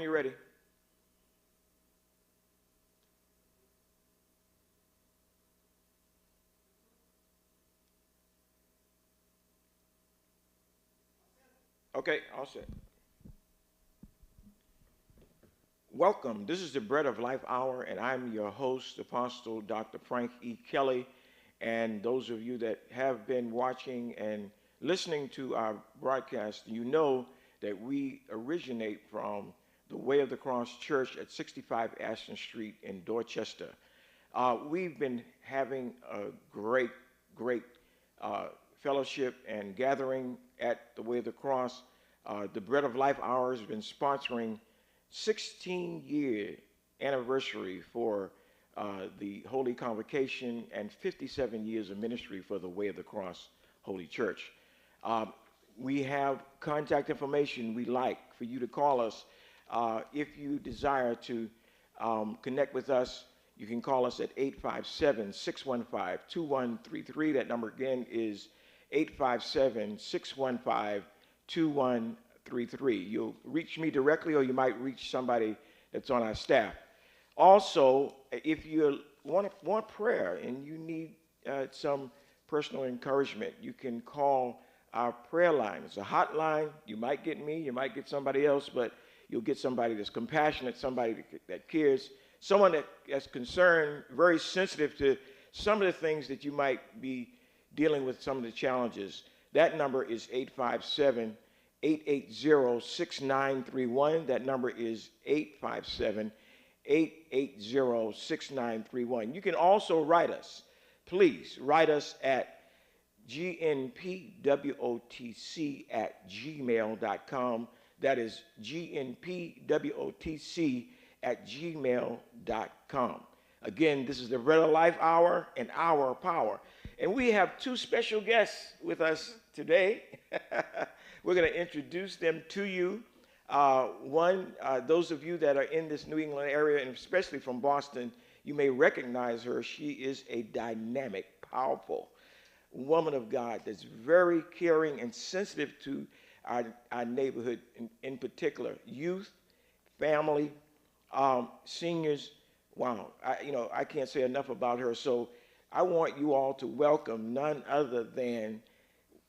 You ready? Okay, all set. Welcome. This is the Bread of Life Hour, and I'm your host, Apostle Dr. Frank E. Kelly. And those of you that have been watching and listening to our broadcast, you know that we originate from the Way of the Cross Church at 65 Ashton Street in Dorchester. We've been having a great uh, fellowship and gathering at the Way of the Cross. The Bread of Life Hour has been sponsoring 16-year anniversary for the Holy Convocation and 57 years of ministry for the Way of the Cross Holy Church. Uh, we have contact information we'd like for you to call us. If you desire to connect with us, you can call us at 857-615-2133. That number again is 857-615-2133. You'll reach me directly, or you might reach somebody that's on our staff. Also, if you want prayer and you need some personal encouragement, you can call our prayer line. It's a hotline. You might get me, you might get somebody else, but you'll get somebody that's compassionate, somebody that cares, someone that's concerned, very sensitive to some of the things that you might be dealing with, some of the challenges. That number is 857-880-6931. That number is 857-880-6931. You can also write us. Please write us at gnpwotc@gmail.com. That is gnpwotc@gmail.com. Again, this is the Bread of Life Hour and Hour of Power. And we have two special guests with us today. We're going to introduce them to you. Those of you that are in this New England area, and especially from Boston, you may recognize her. She is a dynamic, powerful woman of God that's very caring and sensitive to our neighborhood, in particular, youth, family, seniors. Wow, I can't say enough about her. So I want you all to welcome none other than,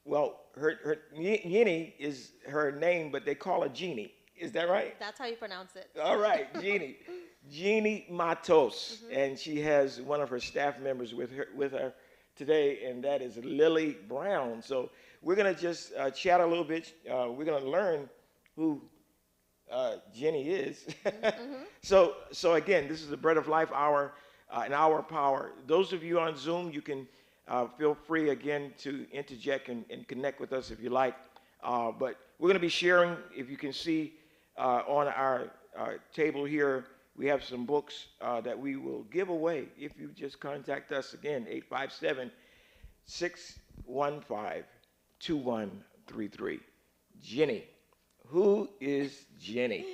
well, her Yini is her name, but they call her Jeannie. Is that right? That's how you pronounce it. All right, Jeannie. Jeannie Matos, and she has one of her staff members with her today, and that is Lily Brown. So we're going to just chat a little bit. We're going to learn who Jenny is. So again, this is the Bread of Life Hour, an hour of power. Those of you on Zoom, you can feel free again to interject and connect with us if you like. But we're going to be sharing, if you can see on our table here, we have some books that we will give away if you just contact us again, 857-615-2133. Jenny. Who is Jenny?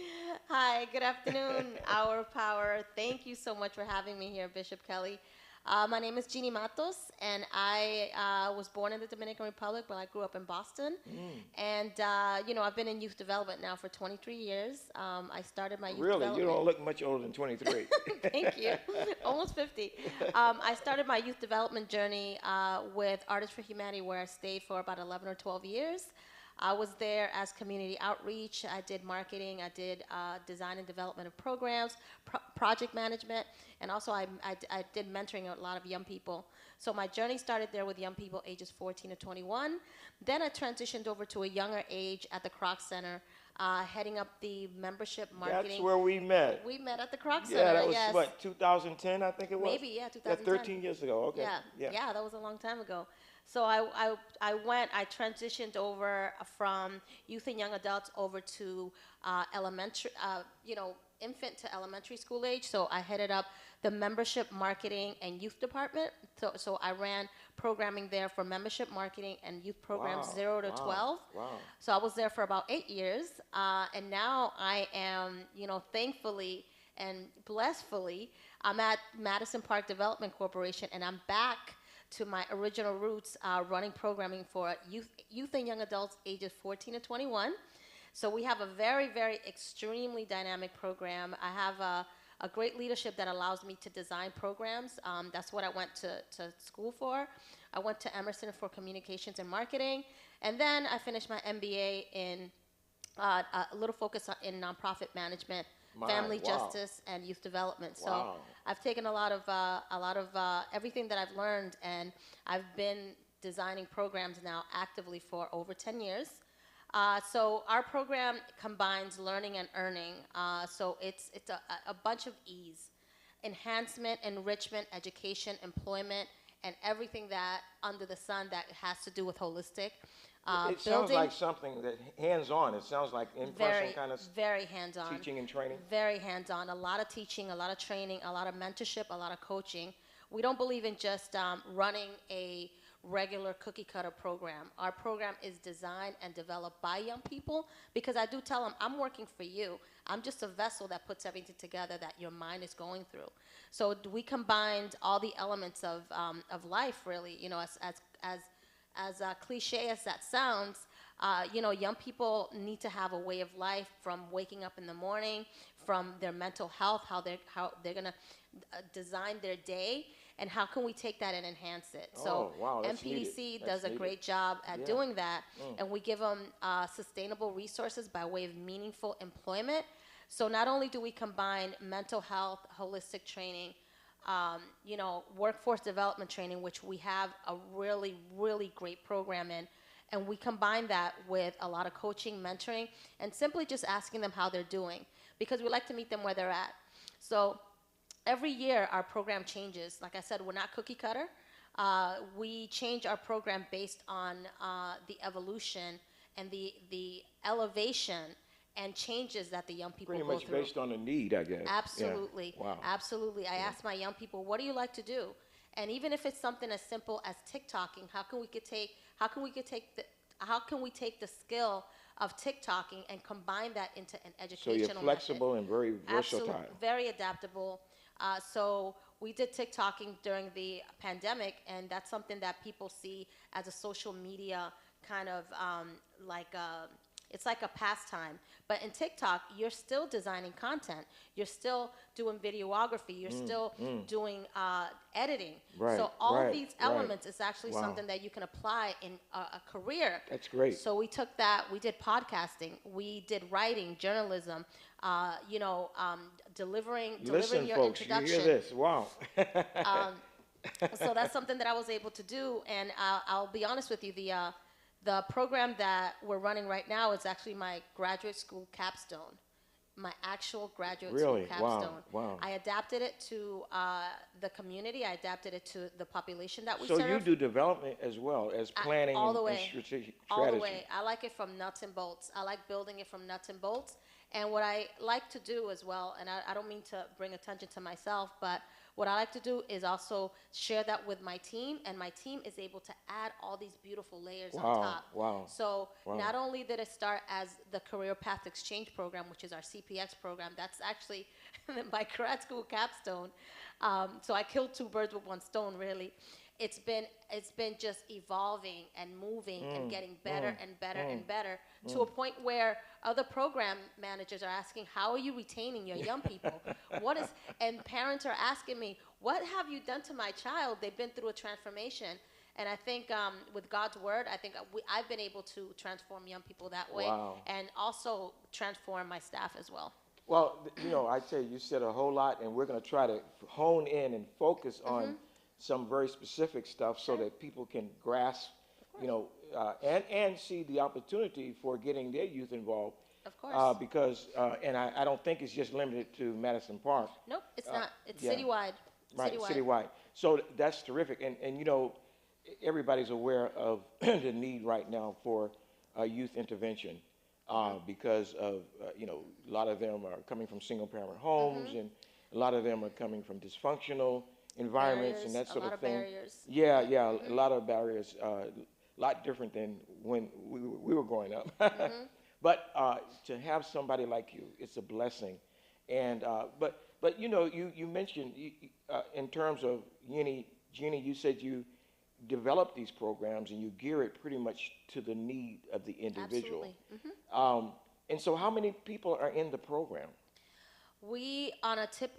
Hi, good afternoon, Hour of Power. Thank you so much for having me here, Bishop Kelly. My name is Jeannie Matos, and I was born in the Dominican Republic, but I grew up in Boston. And, I've been in youth development now for 23 years. I started my youth development. Really? You don't look much older than 23. Thank you. Almost 50. I started my youth development journey with Artists for Humanity, where I stayed for about 11 or 12 years. I was there as community outreach. I did marketing. I did design and development of programs, project management, and also I did mentoring a lot of young people. So my journey started there with young people ages 14 to 21. Then I transitioned over to a younger age at the Kroc Center, heading up the membership marketing. That's where we met. We met at the Kroc Center. Yeah, that was what, 2010, I think it was? Maybe, yeah, 2010. Yeah, 13 years ago. Okay. Yeah, that was a long time ago. So I transitioned over from youth and young adults over to elementary, infant to elementary school age. So I headed up the membership marketing and youth department. So I ran programming there for membership marketing and youth programs 0 to 12. Wow. So I was there for about 8 years. And now I am, thankfully and blessedly, I'm at Madison Park Development Corporation, and I'm back to my original roots, running programming for youth and young adults ages 14 to 21. So we have a very, very extremely dynamic program. I have a great leadership that allows me to design programs. That's what I went to school for. I went to Emerson for communications and marketing. And then I finished my MBA in a little focus in nonprofit management, family Wow. justice, and youth development. So Wow. I've taken a lot of everything that I've learned, and I've been designing programs now actively for over 10 years. So our program combines learning and earning. So it's a bunch of E's: enhancement, enrichment, education, employment, and everything that under the sun that has to do with holistic It sounds building. like something that hands-on. It sounds like in-person Very, kind of very hands-on. teaching and training. Very hands-on. A lot of teaching, a lot of training, a lot of mentorship, a lot of coaching. We don't believe in just running a regular cookie cutter program. Our program is designed and developed by young people because I do tell them, I'm working for you. I'm just a vessel that puts everything together that your mind is going through. So we combined all the elements of life, really. You know, as cliche as that sounds, young people need to have a way of life, from waking up in the morning, from their mental health, how they're gonna design their day, and how can we take that and enhance it. So Oh, wow, that's needed. MPDC That's does a needed. great job at Yeah. doing that, and we give them sustainable resources by way of meaningful employment. So not only do we combine mental health, holistic training, workforce development training, which we have a really, really great program in. And we combine that with a lot of coaching, mentoring, and simply just asking them how they're doing, because we like to meet them where they're at. So every year our program changes. Like I said, we're not cookie cutter. We change our program based on the evolution and the elevation and changes that the young people Pretty go much through. based on the need, I guess. Absolutely. Yeah. Wow. Absolutely. I ask my young people, what do you like to do? And even if it's something as simple as TikToking, how can we take the skill of TikToking and combine that into an So educational you're flexible and very Absolutely, versatile. very adaptable. So we did TikToking during the pandemic, and that's something that people see as a social media kind of it's like a pastime. But in TikTok, you're still designing content. You're still doing videography. You're still doing editing. Right, So all of right, these right. elements is actually Wow. something that you can apply in a career. That's great. So we took that. We did podcasting. We did writing, journalism. Delivering Listen, your folks, you introduction. hear this? Wow. So that's something that I was able to do. And I'll be honest with you, the program that we're running right now is actually my graduate school capstone, my actual graduate Really? school Wow, capstone. wow. I adapted it to the community. I adapted it to the population that we So serve. you do development as well as planning all the and way. strategic All the strategy. way. I like it from nuts and bolts. I like building it from nuts and bolts. And what I like to do as well, and I don't mean to bring attention to myself, but what I like to do is also share that with my team, and my team is able to add all these beautiful layers on Wow, top. wow, So wow. not only did it start as the Career Path Exchange Program, which is our CPX program, that's actually my grad school capstone. So I killed two birds with one stone, really. It's been just evolving and moving and getting better and better and better to a point where other program managers are asking, how are you retaining your young people? And parents are asking me, what have you done to my child? They've been through a transformation. And I think with God's word, I think I've been able to transform young people that way. Wow. And also transform my staff as well. Well, I tell you, you said a whole lot, and we're going to try to hone in and focus on some very specific stuff so that people can grasp, and see the opportunity for getting their youth involved. Of course. Because, and I don't think it's just limited to Madison Park. Nope, it's not. It's yeah. citywide. Right, citywide. So that's terrific. And everybody's aware of the need right now for youth intervention because of, a lot of them are coming from single-parent homes, and a lot of them are coming from dysfunctional environments and that sort of thing. Barriers. Yeah, a lot of barriers, a lot different than when we were growing up. But to have somebody like you, it's a blessing. And but you mentioned in terms of Jeannie, you said you develop these programs and you gear it pretty much to the need of the individual. Absolutely. And so how many people are in the program? We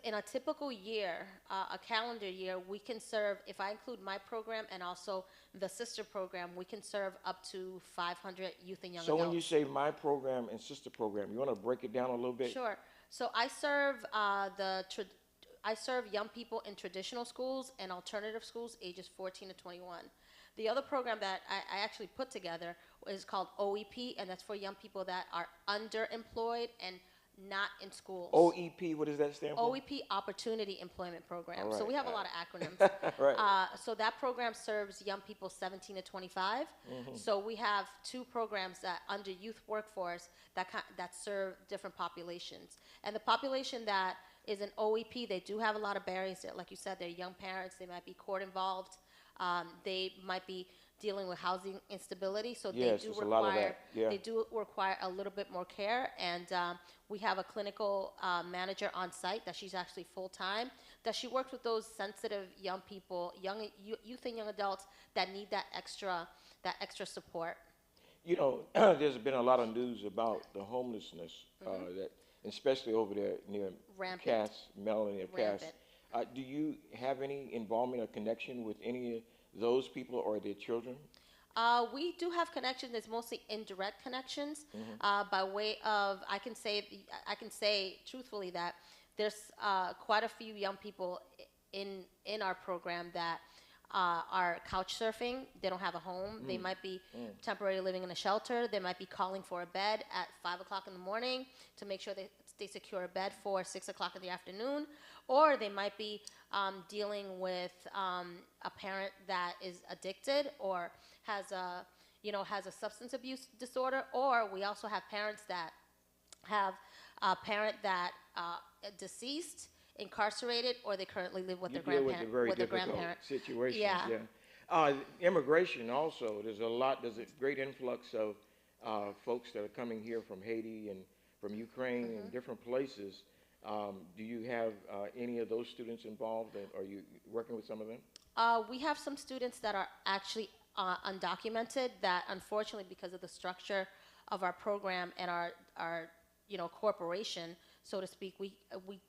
in a typical year, a calendar year, we can serve. If I include my program and also the sister program, we can serve up to 500 youth and young So when you adults. say my program and sister program, you want to break it down a little bit? Sure. So I serve young people in traditional schools and alternative schools, ages 14 to 21. The other program that I actually put together is called OEP, and that's for young people that are underemployed and not in schools. OEP, what does that stand for? OEP, Opportunity Employment Program. All So right. we have a lot of acronyms. Right. So that program serves young people 17 to 25. So we have two programs that under youth workforce that serve different populations. And the population that is an OEP, they do have a lot of barriers. Like you said, they're young parents. They might be court involved. They might be dealing with housing instability, so Yes, there's a lot of that. Yeah. they do require a little bit more care. And we have a clinical manager on site that she's actually full time. That she works with those sensitive young people, youth and young adults that need that extra support. You know, there's been a lot of news about the homelessness that, especially over there near Rampant. Melanie, Cass. Rampant. Do you have any involvement or connection with any of those people or their children? We do have connections. It's mostly indirect connections. By way of, I can say truthfully that there's quite a few young people in our program that are couch surfing. They don't have a home. They might be temporarily living in a shelter. They might be calling for a bed at 5 o'clock in the morning to make sure they secure a bed for 6 o'clock in the afternoon. Or they might be dealing with a parent that is addicted or has a substance abuse disorder. Or we also have parents that have a parent that deceased, incarcerated, or they currently live with their grandparent. With very with their difficult grandparent. situations. Yeah. Immigration also. There's a great influx of folks that are coming here from Haiti and from Ukraine and different places. Do you have any of those students involved? Are you working with some of them? We have some students that are actually undocumented that unfortunately because of the structure of our program and our corporation, so to speak, we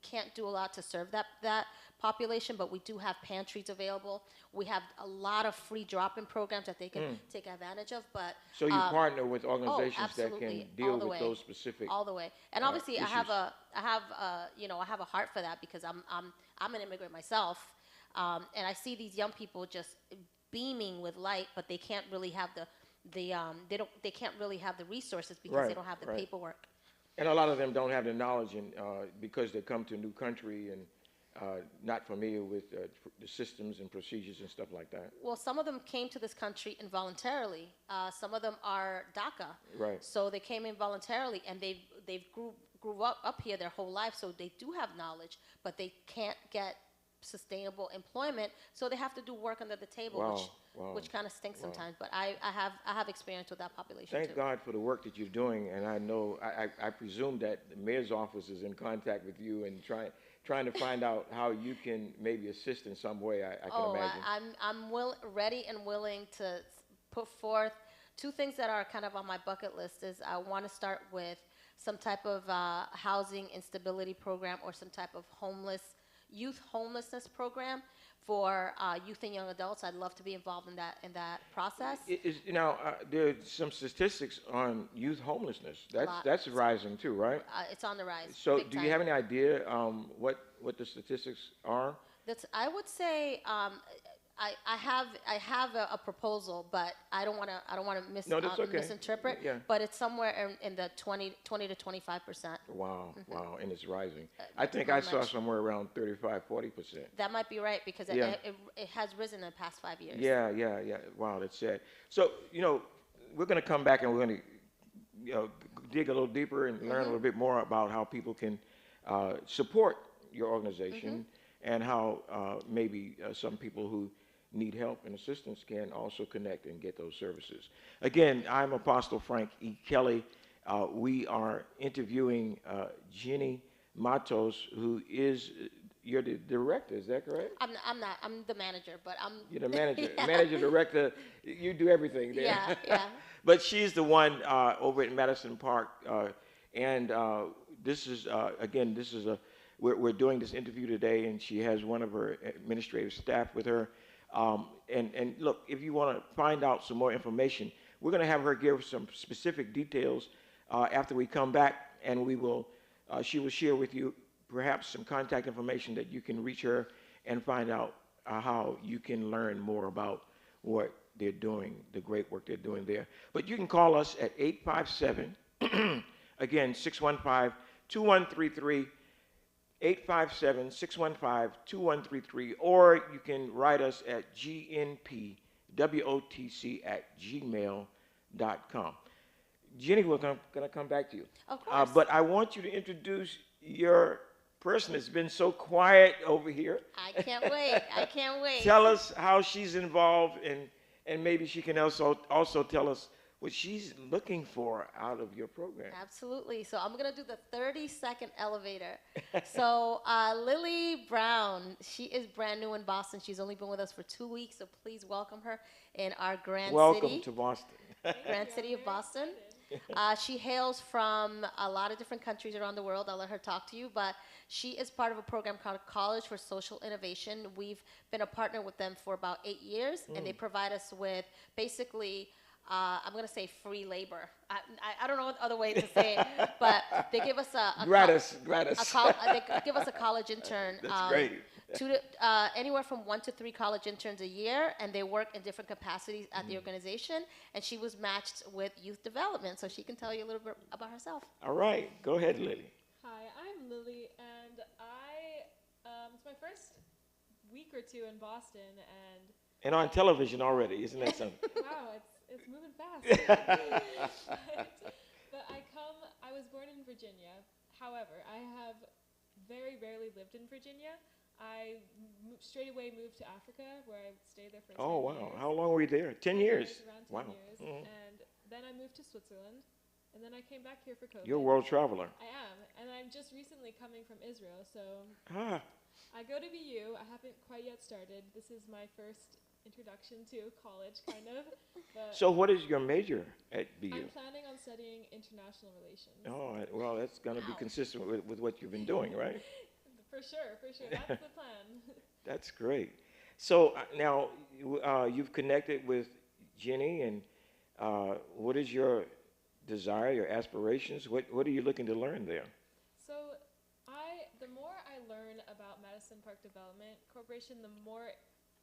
can't do a lot to serve that population, but we do have pantries available. We have a lot of free drop-in programs that they can take advantage of. But so you partner with organizations that can deal with those specific all the way. And obviously, issues. I have a heart for that because I'm an immigrant myself, and I see these young people just beaming with light, but they can't really have they can't really have the resources because they don't have the paperwork. And a lot of them don't have the knowledge, and because they come to a new country and not familiar with the systems and procedures and stuff like that. Well, some of them came to this country involuntarily. Some of them are DACA. Right. So they came in voluntarily, and they've grew up here their whole life, so they do have knowledge, but they can't get sustainable employment, so they have to do work under the table, which kind of stinks sometimes. But I have experience with that population Thank too. God for the work that you're doing, and I know I presume that the mayor's office is in contact with you and trying to find out how you can maybe assist in some way. I can imagine. I'm ready and willing to put forth two things that are kind of on my bucket list. Is I want to start with some type of housing instability program or some type of youth homelessness program for youth and young adults. I'd love to be involved in that process. There's some statistics on youth homelessness. That's rising too, right? It's on the rise. So, do you have any idea what the statistics are? I would say I have a proposal, but I don't want to misinterpret. Yeah. But it's somewhere in the 20 to 25%. Wow, wow, and it's rising. I think I saw somewhere around 35-40%. That might be right because it has risen in the past 5 years. Yeah. Wow, that's sad. So we're going to come back and we're going to dig a little deeper and learn a little bit more about how people can support your organization and how maybe some people who need help and assistance can also connect and get those services. Again, I'm Apostle Frank E. Kelly. We are interviewing Jenny Matos, who is, you're the director, is that correct? I'm not. I'm the manager, but I'm... You're the manager. Manager, director, you do everything there. Yeah. But she's the one over at Madison Park And this is, again, this is we're doing this interview today, and she has one of her administrative staff with her. And look, if you want to find out some more information, we're going to have her give some specific details after we come back, and she will share with you perhaps some contact information that you can reach her and find out how you can learn more about what they're doing, the great work they're doing there. But you can call us at 857, again, 615-2133, 857-615-2133, or you can write us at gnpwotc@gmail.com. Jenny, we're going to come back to you. Of course. But I want you to introduce your person that's been so quiet over here. I can't wait. I can't wait. Tell us how she's involved, and maybe she can also tell us what she's looking for out of your program. Absolutely. So I'm going to do the 30-second elevator. So Lily Brown, she is brand new in Boston. She's only been with us for 2 weeks, so please welcome her in our Grand City. Welcome to Boston. Grand City of Boston. She hails from a lot of different countries around the world. I'll let her talk to you, but she is part of a program called College for Social Innovation. We've been a partner with them for about 8 years, and they provide us with basically I'm going to say free labor. I don't know what other way to say it, but they give us a gratis. They give us a college intern. That's great. Anywhere from 1 to 3 college interns a year, and they work in different capacities at the organization. And she was matched with youth development, so she can tell you a little bit about herself. All right, go ahead, Lily. Hi, I'm Lily, and it's my first week or two in Boston, and on television already, isn't that something? Wow, it's moving fast. but I was born in Virginia. However, I have very rarely lived in Virginia. I straight away moved to Africa, where I stayed there for 10 Oh, wow. years. How long were you there? 10 years? Around 10 Wow. years. And then I moved to Switzerland, and then I came back here for COVID. You're a world traveler. I am, and I'm just recently coming from Israel, so Ah, I go to BU. I haven't quite yet started. This is my first introduction to college, kind of. But so what is your major at BU? I'm planning on studying international relations. Oh, well, that's going to be Wow. consistent with what you've been doing, right? For sure. That's the plan. That's great. So now you've connected with Jenny, and what is your desire, your aspirations? What are you looking to learn there? So the more I learn about Madison Park Development Corporation, the more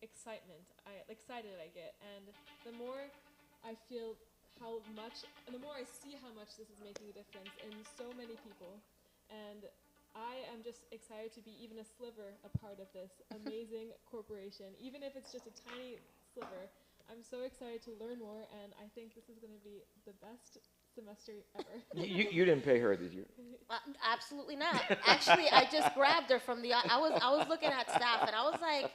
excited I get, and the more I feel the more I see how much this is making a difference in so many people, and I am just excited to be even a sliver a part of this amazing corporation, even if it's just a tiny sliver. I'm so excited to learn more, and I think this is going to be the best semester ever. You didn't pay her, did you? Absolutely not. Actually, I just grabbed her from the. I was looking at staff, and I was like,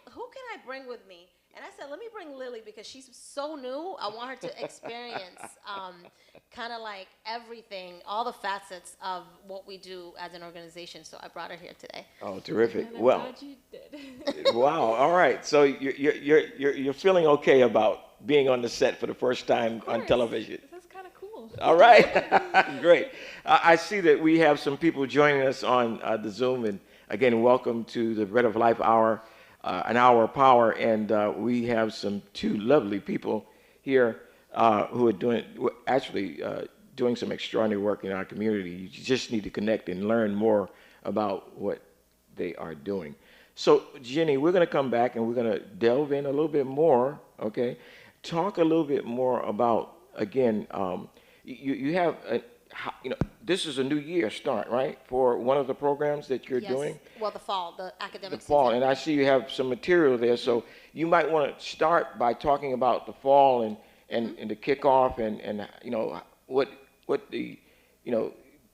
who can I bring with me? And I said, let me bring Lily because she's so new. I want her to experience kind of like everything, all the facets of what we do as an organization. So I brought her here today. Oh, terrific. And I'm Well, glad you did. wow. All right. So you're feeling okay about being on the set for the first time on course. television. This is kind of cool. All right. Great. I see that we have some people joining us on the Zoom. And again, welcome to the Bread of Life Hour, an hour of power. And we have two lovely people here who are doing some extraordinary work in our community. You just need to connect and learn more about what they are doing. So, Jenny, we're going to come back and we're going to delve in a little bit more, okay? Talk a little bit more about, again, you have, this is a new year start, right, for one of the programs that you're doing? Well, the fall, the academic The fall, season. and I see you have some material there, so you might want to start by talking about the fall and the kickoff and what the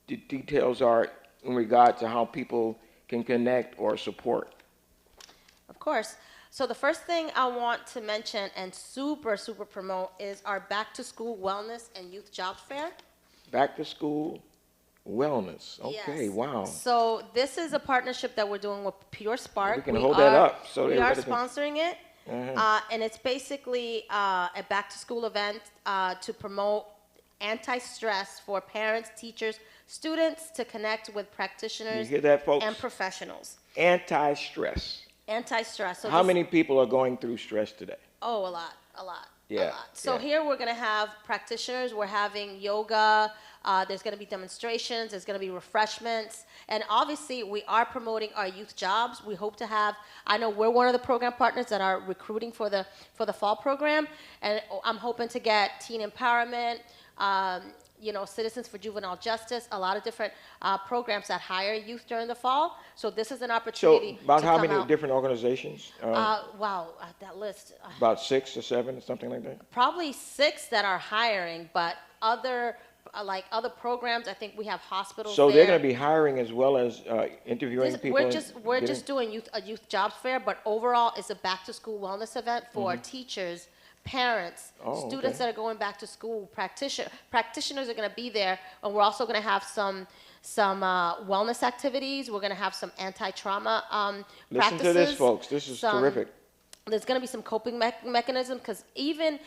details are in regard to how people can connect or support. Of course. So the first thing I want to mention and super promote is our Back to School Wellness and Youth Jobs Fair. Back to school wellness. Okay, Yes. wow. So this is a partnership that we're doing with Pure Spark. We can hold that up so we are everybody can- sponsoring it, and it's basically a back to school event to promote anti-stress for parents, teachers, students to connect with You practitioners hear that, folks? and professionals. Anti-stress. Anti-stress. So How this, many people are going through stress today? oh, a lot, a lot, a Yeah, lot. So yeah. here we're going to have practitioners. We're having yoga. There's going to be demonstrations. There's going to be refreshments. And obviously, we are promoting our youth jobs. We hope to have, I know we're one of the program partners that are recruiting for the fall program. And I'm hoping to get teen empowerment, you know, Citizens for Juvenile Justice, a lot of different programs that hire youth during the fall. So this is an So opportunity about to how come many out. different organizations? Wow, that list. About 6 or 7, something like that? Probably 6 that are hiring, but other like other programs. I think we have hospitals. So there. they're going to be hiring as well as interviewing This- people? we're getting- just doing a youth jobs fair, but overall it's a back to school wellness event for teachers, parents, Oh, students okay. that are going back to school. Practitioners are going to be there, and we're also going to have some wellness activities. We're going to have some anti-trauma Listen practices. to this, folks. This is some- terrific. There's going to be some coping mechanism, because even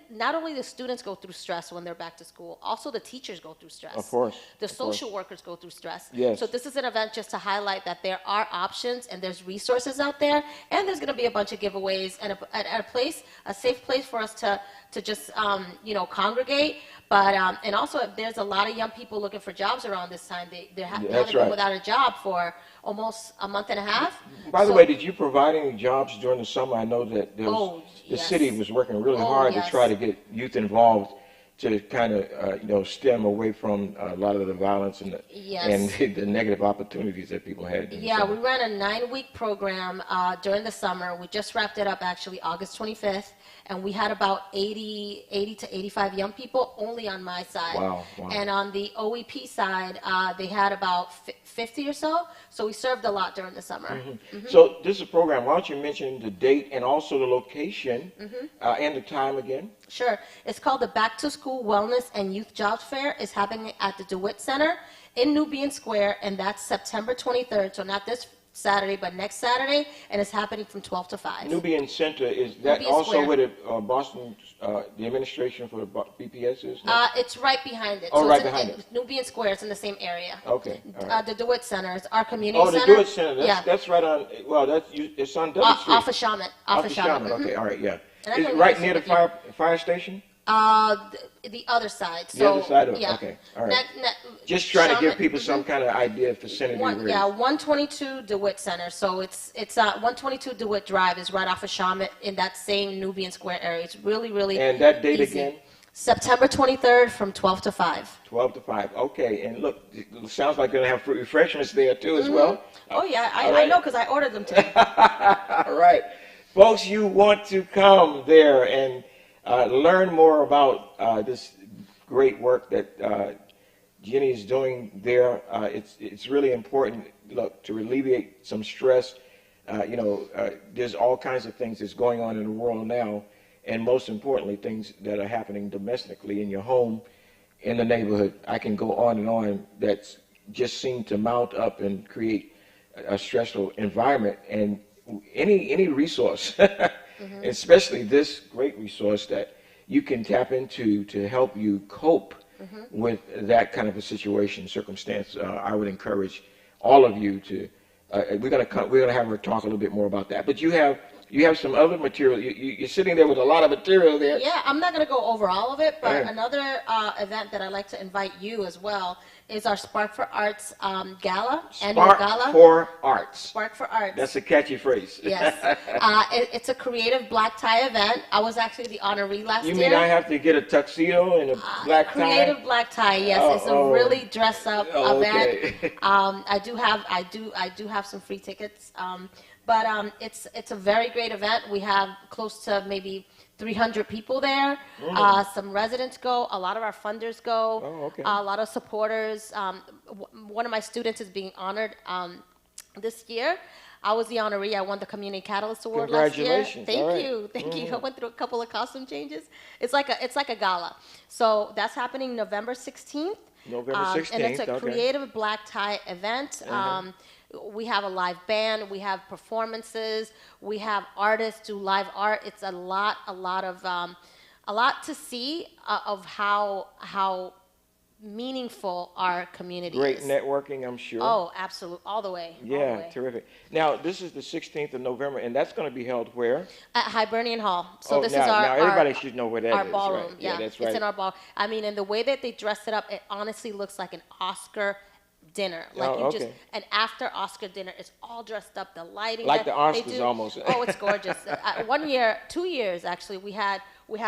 not only the students go through stress when they're back to school, also the teachers go through stress. Of course, The of course. social workers go through stress. Yes. So this is an event just to highlight that there are options and there's resources out there, and there's going to be a bunch of giveaways and a safe place for us to just you know, congregate. But and also there's a lot of young people looking for jobs around this time. They haven't that's been right. without a job for almost a month and a half. By the So- way, did you provide any jobs during the summer? I know that there was, Oh, the yes. city was working really Oh, hard yes. to try to get youth involved to kind of you know, stem away from a lot of the violence and Yes. and the negative opportunities that people had. in the Yeah, summer. we ran a 9-week program during the summer. We just wrapped it up actually August 25th, and we had about 80 to 85 young people only on my side. Wow, wow. And on the OEP side, they had about 50 or so. So we served a lot during the summer. So this is a program. Why don't you mention the date and also the location and the time again? Sure. It's called the Back to School Wellness and Youth Jobs Fair. It's happening at the DeWitt Center in Nubian Square, and that's September 23rd. So not this Saturday, but next Saturday, and it's happening from 12 to 5. Nubian Center, is that Nubian also Square. where the Boston, the administration for the BPS is? No? It's right behind it. Oh, so right it's in, behind it. Nubian Square. It's in the same area. Okay, all right. The DeWitt Center. It's our community Oh, the center. DeWitt Center. That's, Yeah. that's right on. Well, it's on W Street. Off of Shaman. Off of Shaman. Shaman. Okay, all right, yeah. And I Is can it right also near the give you- fire station? The other side. The So, other side of it. yeah. Okay, all right. Net- Just trying to give Shaman- people some kind of idea of vicinity where it is. 122 DeWitt Center. So it's 122 DeWitt Drive is right off of Shaman in that same Nubian Square area. It's really And that date easy. again? September 23rd from 12 to 5. 12 to 5. Okay, and look, it sounds like they're going to have fruit refreshments there too as well. Oh yeah, All I right. know because I ordered them today. All right. Folks, you want to come there and learn more about this great work that Jenny is doing there. It's really important, look, to alleviate some stress. There's all kinds of things that's going on in the world now, and most importantly, things that are happening domestically in your home, in the neighborhood. I can go on and on. That's just seem to mount up and create a stressful environment. And any resource, especially this great resource that you can tap into to help you cope with that kind of a situation, circumstance, I would encourage all of you to. We're gonna have her talk a little bit more about that. But you have some other material. You're sitting there with a lot of material there. Yeah, I'm not going to go over all of it, but Right. another event that I'd like to invite you as well is our Spark for Arts Gala, annual Spark gala. for Arts. Spark for Arts. That's a catchy phrase. Yes. It's a creative black tie event. I was actually the honoree last You year. mean I have to get a tuxedo and a black tie? Creative black tie, yes. Oh, It's a oh. really dress up Okay. event. I do have some free tickets. But it's a very great event. We have close to maybe 300 people there. Some residents go. A lot of our funders go. Oh, okay. A lot of supporters. One of my students is being honored this year. I was the honoree. I won the Community Catalyst Award last year. Congratulations. Thank All right. you. Thank you. I went through a couple of costume changes. It's like a gala. So that's happening November 16th. November And 16th, it's a okay. creative black tie event. We have a live band. We have performances. We have artists do live art. It's a lot to see of how meaningful our community Great is. networking, I'm sure. Oh, absolutely, all the way, all the Yeah, way. terrific. Now, this is the 16th of November, and that's going to be held where? At Hibernian Hall. So Oh, this is now everybody should know where that our is, right? ballroom. Yeah, Yeah, that's it's right. in our ball. I mean, and the way that they dress it up, it honestly looks like an Oscar dinner. Like Oh, you just okay. and after Oscar dinner, it's all dressed up. The lighting Like that the they Oscars do. almost. Oh, it's gorgeous. 1 year, 2 years actually, we had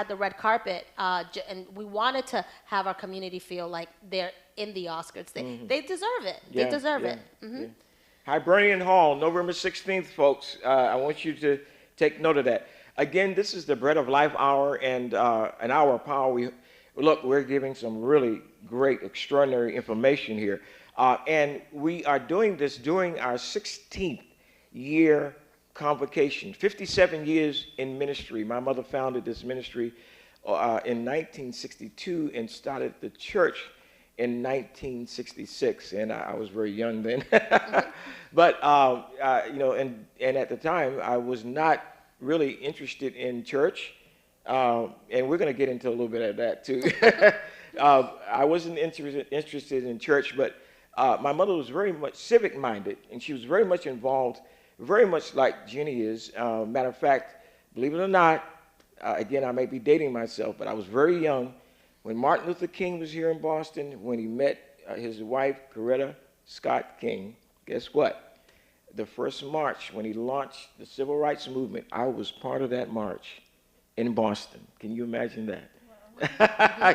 the red carpet, and we wanted to have our community feel like they're in the Oscars. They deserve it. They Yeah, deserve yeah, it. yeah. Hibernian Hall, November 16th, folks. I want you to take note of that. Again, this is the Bread of Life Hour and an hour of power. We're giving some really great, extraordinary information here. And we are doing this during our 16th year convocation, 57 years in ministry. My mother founded this ministry in 1962 and started the church in 1966, and I was very young then. But and at the time I was not really interested in church, and we're going to get into a little bit of that too. I wasn't interested in church, but my mother was very much civic minded, and she was very much involved, very much like Jenny is. Matter of fact, believe it or not, again, I may be dating myself, but I was very young when Martin Luther King was here in Boston, when he met his wife, Coretta Scott King. Guess what? The first march, when he launched the civil rights movement, I was part of that march in Boston. Can you imagine that?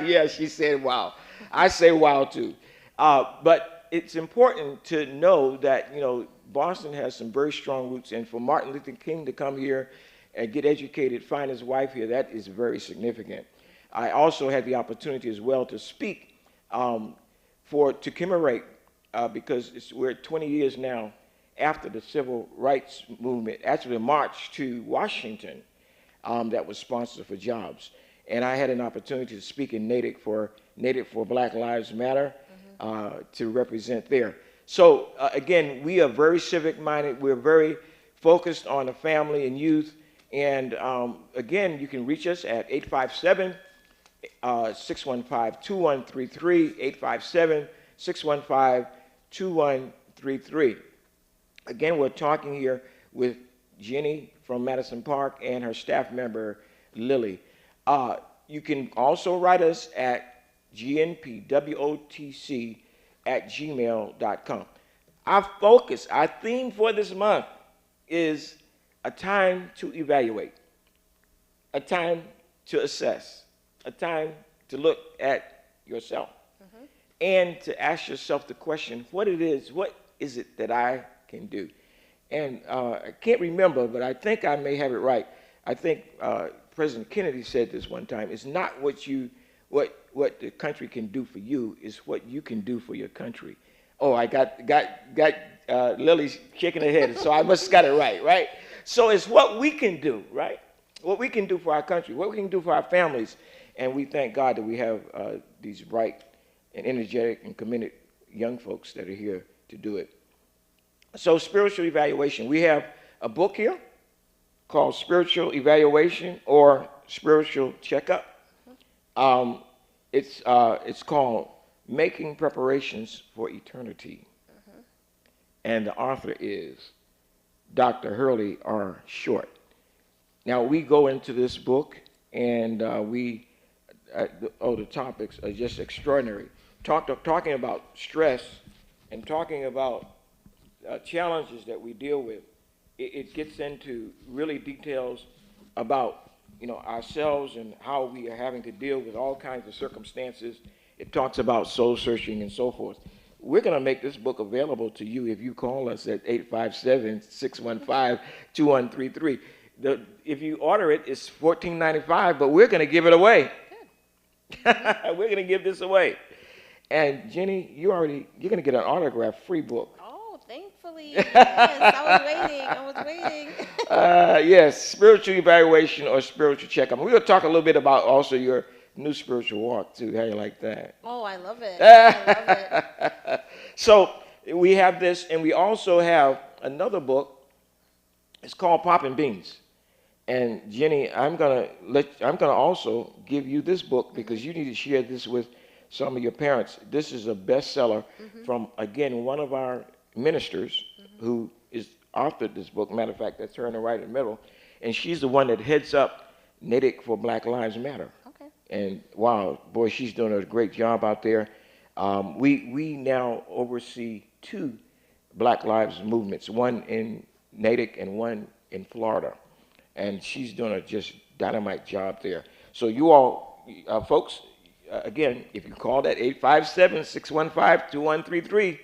Yeah, she said, wow. I say wow, too. But it's important to know that, Boston has some very strong roots, and for Martin Luther King to come here and get educated, find his wife here, that is very significant. I also had the opportunity as well to speak to commemorate, because we're 20 years now after the civil rights movement, actually a march to Washington that was sponsored for jobs. And I had an opportunity to speak in Natick for Black Lives Matter to represent there. So again, we are very civic minded. We're very focused on the family and youth. And again, you can reach us at 857 615-2133, 857-615-2133. Again, we're talking here with Jenny from Madison Park and her staff member, Lily. You can also write us at gnpwotc@gmail.com. Our theme for this month is a time to evaluate, a time to assess, a time to look at yourself and to ask yourself the question, what is it that I can do? And I can't remember, but I think I may have it right. I think President Kennedy said this one time, it's not what the country can do for you, it's what you can do for your country. Oh, I got Lily shaking her head, so I must have got it right? So it's what we can do, right? What we can do for our country, what we can do for our families. And we thank God that we have these bright and energetic and committed young folks that are here to do it. So spiritual evaluation. We have a book here called Spiritual Evaluation or Spiritual Checkup. It's called Making Preparations for Eternity. And the author is Dr. Hurley R. Short. Now, we go into this book, and the topics are just extraordinary. Talking about stress and talking about challenges that we deal with, it gets into really details about ourselves and how we are having to deal with all kinds of circumstances. It talks about soul searching and so forth. We're going to make this book available to you if you call us at 857-615-2133. If you order it, it's $14.95, but we're going to give it away. We're going to give this away. And Jenny, you're going to get an autographed free book. Oh, thankfully. Yes, I was waiting. Yes, spiritual evaluation or spiritual checkup. We're going to talk a little bit about also your new spiritual walk, too. How you like that? Oh, I love it. I love it. So we have this, and we also have another book. It's called Poppin' Beans. And Jenny, I'm gonna also give you this book because you need to share this with some of your parents. This is a bestseller from, again, one of our ministers who is authored this book. Matter of fact, that's her in the right in the middle. And she's the one that heads up Natick for Black Lives Matter. Okay. And wow, boy, she's doing a great job out there. We now oversee 2 Black Lives movements, one in Natick and one in Florida. And she's doing a just dynamite job there. So you all, folks, again, if you call that 857-615-2133,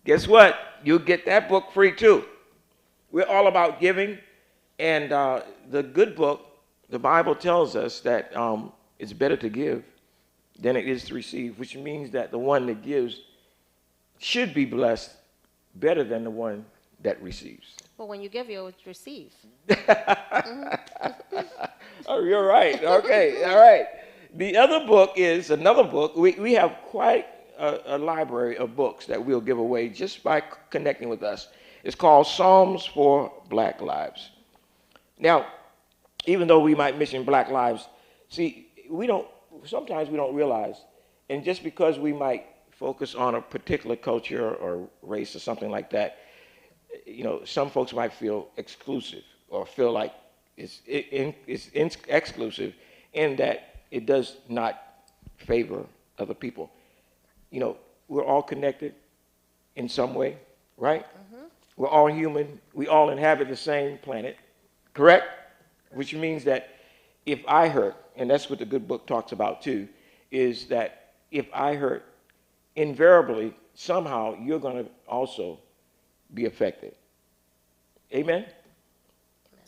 guess what? You'll get that book free too. We're all about giving. And the good book, the Bible tells us that it's better to give than it is to receive, which means that the one that gives should be blessed better than the one that receives. Well, when you give, you receive. Oh, you're right. Okay, all right. The other book is another book. We have quite a library of books that we'll give away just by connecting with us. It's called Psalms for Black Lives. Now, even though we might mention Black lives, see, sometimes we don't realize, and just because we might focus on a particular culture or race or something like that, some folks might feel exclusive or feel like it's exclusive in that it does not favor other people. We're all connected in some way, right? We're all human. We all inhabit the same planet, correct? Which means that if I hurt, and that's what the good book talks about too, is that if I hurt, invariably, somehow, you're going to also be affected. Amen?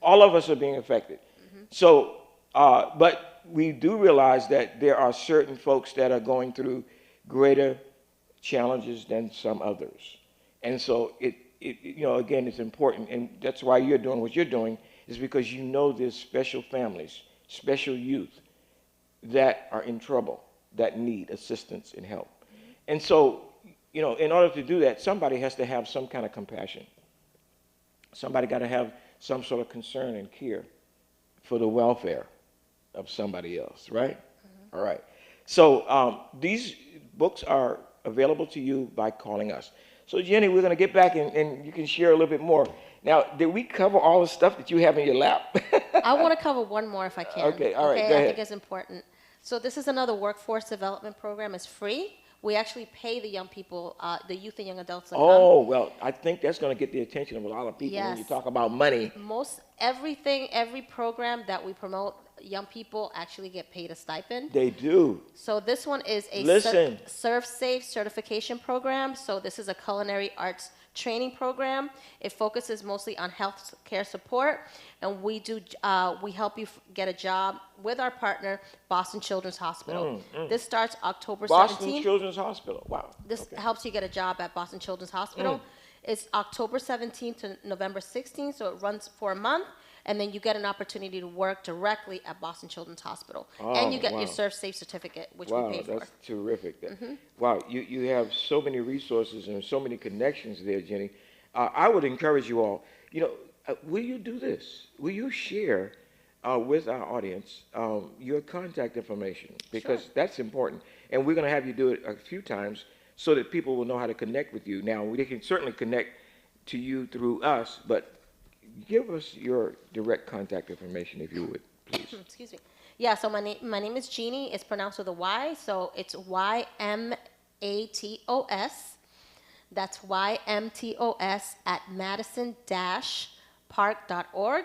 All of us are being affected. So, but we do realize that there are certain folks that are going through greater challenges than some others. And so, again, it's important, and that's why you're doing what you're doing, is because there's special families, special youth that are in trouble, that need assistance and help. And so, in order to do that, somebody has to have some kind of compassion. Somebody got to have some sort of concern and care for the welfare of somebody else, right? All right. So these books are available to you by calling us. So, Jenny, we're going to get back and you can share a little bit more. Now, did we cover all the stuff that you have in your lap? I want to cover one more if I can. Okay, all right, go ahead. I think it's important. So this is another workforce development program. It's free. We actually pay the young people, the youth and young adults to come. Oh, well, I think that's going to get the attention of a lot of people when you Yes. talk about money. Every program that we promote, young people actually get paid a stipend. They do. So this one is a Serve Safe certification program. So this is a culinary arts training program. It focuses mostly on health care support, and we help you get a job with our partner, Boston Children's Hospital. This starts October 17th. Boston Children's Hospital. Wow. This helps you get a job at Boston Children's Hospital. It's October 17th to November 16th, so it runs for a month. And then you get an opportunity to work directly at Boston Children's Hospital. And you get your Serve Safe certificate, which we pay for. Wow, that's terrific. Wow, you have so many resources and so many connections there, Jenny. I would encourage you all, will you do this? Will you share with our audience your contact information? Because that's important. And we're going to have you do it a few times so that people will know how to connect with you. Now, they can certainly connect to you through us, but give us your direct contact information, if you would, please. Excuse me. Yeah, so my name is Jeannie. It's pronounced with a Y, so it's YMATOS. That's YMTOS at madison-park.org.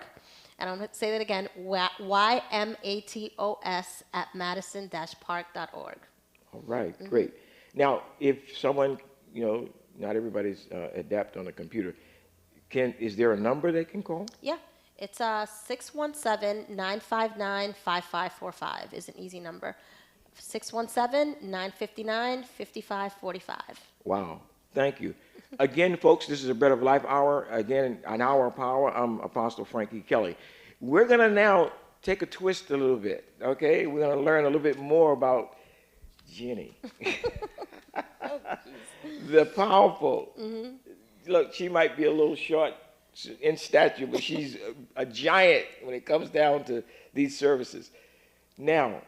And I'm going to say that again, YMATOS at madison-park.org. All right, great. Now, if someone, not everybody's adept on a computer, is there a number they can call? Yeah, it's 617-959-5545 is an easy number. 617-959-5545. Wow, thank you. Again, folks, this is a Bread of Life Hour. Again, an hour of power. I'm Apostle Frank E. Kelly. We're going to now take a twist a little bit, okay? We're going to learn a little bit more about Jenny. The powerful. Look, she might be a little short in stature, but she's a giant when it comes down to these services. Now,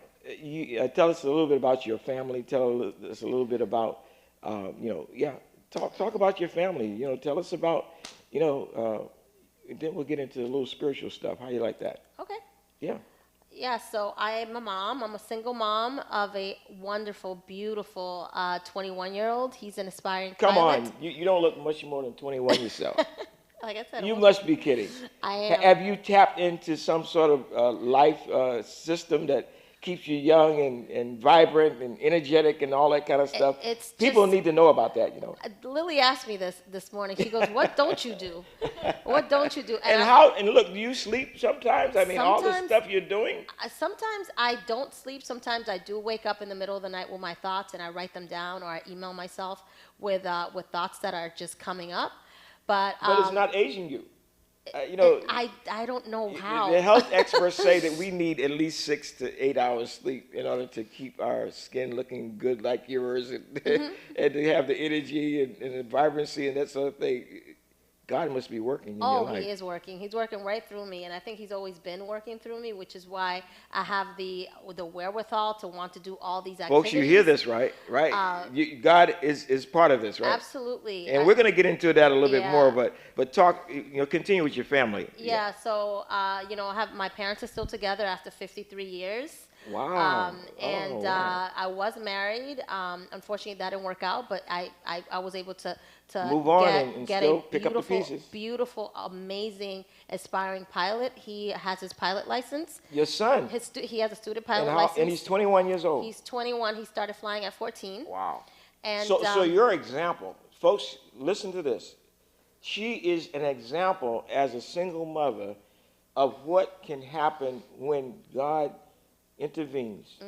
tell us a little bit about your family. Tell us a little bit about, yeah, talk about your family. Tell us about, then we'll get into a little spiritual stuff. How you like that? Okay. Yeah. Yeah, so I'm a mom. I'm a single mom of a wonderful, beautiful 21-year-old. He's an aspiring Come pilot. on, you don't look much more than 21 yourself. Like I said, You almost- must be kidding. I am. Have you tapped into some sort of life system that keeps you young and vibrant and energetic and all that kind of stuff? It's People just- need to know about that, Lily asked me this morning. She goes, "What don't you do? What don't you do?" And look, do you sleep sometimes? I mean, all the Sometimes- stuff you're doing. Sometimes I don't sleep. Sometimes I do wake up in the middle of the night with my thoughts, and I write them down, or I email myself with thoughts that are just coming up. But But it's not aging you. You know, I don't know how. the health experts say that we need at least 6 to 8 hours sleep in order to keep our skin looking good like yours, and, and to have the energy and the vibrancy and that sort of thing. God must be working in your life. He is working. He's working right through me, and I think he's always been working through me, which is why I have the wherewithal to want to do all these activities. Folks, you hear this, right? Right? God is part of this, right? Absolutely. And we're going to get into that a little bit more, Yeah. but talk, continue with your family. Yeah. So I have my parents are still together after 53 years. Wow. And wow. I was married. Unfortunately, that didn't work out, but I was able to Move on and get still a pick up the beautiful, pieces. beautiful, amazing, aspiring pilot. He has his pilot license. Your son. He has a student pilot and, license. and he's 21 years old. He's 21. He started flying at 14. Wow. And So your example, folks, listen to this. She is an example as a single mother of what can happen when God intervenes